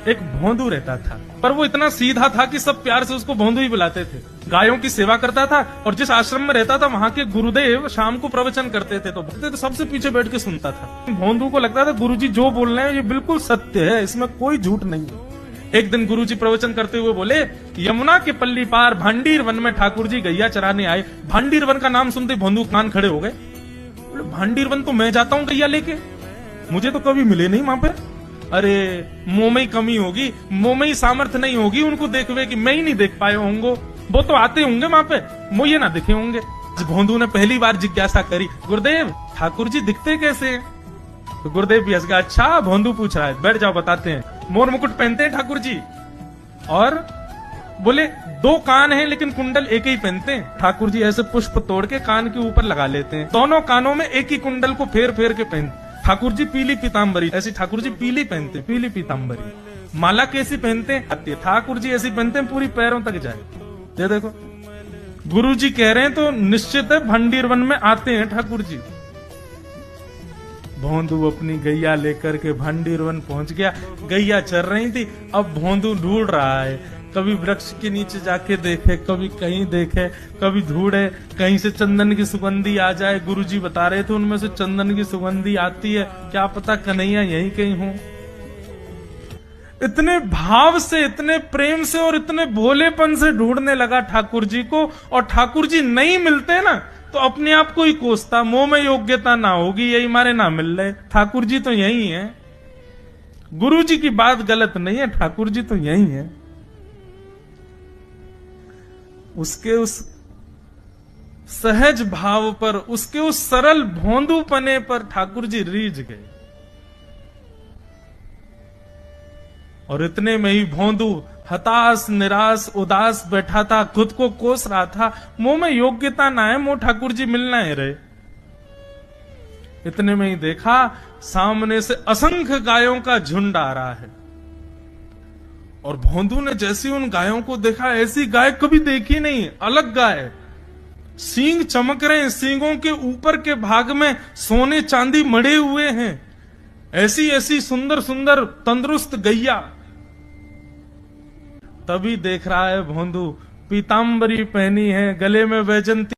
एक भोंदू रहता था, पर वो इतना सीधा था कि सब प्यार से उसको भोंदू ही बुलाते थे। गायों की सेवा करता था और जिस आश्रम में रहता था वहां के गुरुदेव शाम को प्रवचन करते थे तो सबसे पीछे बैठ के सुनता था। भोंदू को लगता था गुरुजी जो बोल रहे हैं ये बिल्कुल सत्य है, इसमें कोई झूठ नहीं है। एक दिन गुरुजी प्रवचन करते हुए बोले, यमुना के पल्ली पार भांडीर वन में ठाकुर जी गैया चराने आए। भांडीर वन का नाम सुनते भोंदू कान खड़े हो गए। भांडीर वन तो मैं जाता हूँ गैया लेके, मुझे तो कभी मिले नहीं वहां पे। अरे मुंह में ही कमी होगी, मुंह में ही सामर्थ्य नहीं होगी उनको देखवे कि मैं ही नहीं देख पाए होंगे, वो तो आते होंगे वहां पे, मुझे ना दिखे होंगे। भोंदू ने पहली बार जिज्ञासा करी, गुरुदेव ठाकुर जी दिखते कैसे हैं? तो गुरुदेव भी हंस गया, अच्छा भोंदू पूछ रहा है, बैठ जाओ बताते हैं। मोर मुकुट पहनते हैं ठाकुर जी, और बोले 2 कान हैं लेकिन कुंडल एक ही पहनते हैं। ठाकुर जी ऐसे पुष्प तोड़ के कान के ऊपर लगा लेते हैं, दोनों कानों में एक ही कुंडल को फेर फेर के पहनते। ठाकुर जी पीली पीताम्बरी, ऐसी ठाकुर जी पीली पहनते, पीली पीताम्बरी। माला कैसी पहनते हैं? ठाकुर जी ऐसी पहनते हैं पूरी पैरों तक जाए। ये देखो गुरु जी कह रहे हैं तो निश्चित है भंडीर वन में आते हैं ठाकुर जी। भोंदू अपनी गैया लेकर के भंडीर वन पहुंच गया। गैया चर रही थी, अब भोंदू ढूंढ रहा है, कभी वृक्ष के नीचे जाके देखे, कभी कहीं देखे, कभी ढूंढे कहीं से चंदन की सुगंधी आ जाए। गुरुजी बता रहे थे उनमें से चंदन की सुगंधी आती है, क्या पता कन्हैया यहीं कहीं हो। इतने भाव से, इतने प्रेम से और इतने भोलेपन से ढूंढने लगा ठाकुर जी को, और ठाकुर जी नहीं मिलते ना तो अपने आप को ही कोसता, मुंह में योग्यता ना होगी, यही मारे ना मिल रहे, ठाकुर जी तो यही है। गुरु जी की बात गलत नहीं है, ठाकुर जी तो यही है। उसके उस सहज भाव पर, उसके उस सरल भोंदूपने पर ठाकुर जी रीझ गए। और इतने में ही भोंदू हताश, निराश, उदास बैठा था, खुद को कोस रहा था, मुंह में योग्यता ना है, मुंह ठाकुर जी मिलना है रहे। इतने में ही देखा सामने से असंख्य गायों का झुंड आ रहा है, और भोंदू ने जैसे उन गायों को देखा, ऐसी गाय कभी देखी नहीं, अलग गाय, सींग चमक रहे हैं, सींगों के ऊपर के भाग में सोने चांदी मड़े हुए हैं, ऐसी ऐसी सुंदर सुंदर तंदुरुस्त गैया। तभी देख रहा है भोंदू, पीताम्बरी पहनी है, गले में वैजंती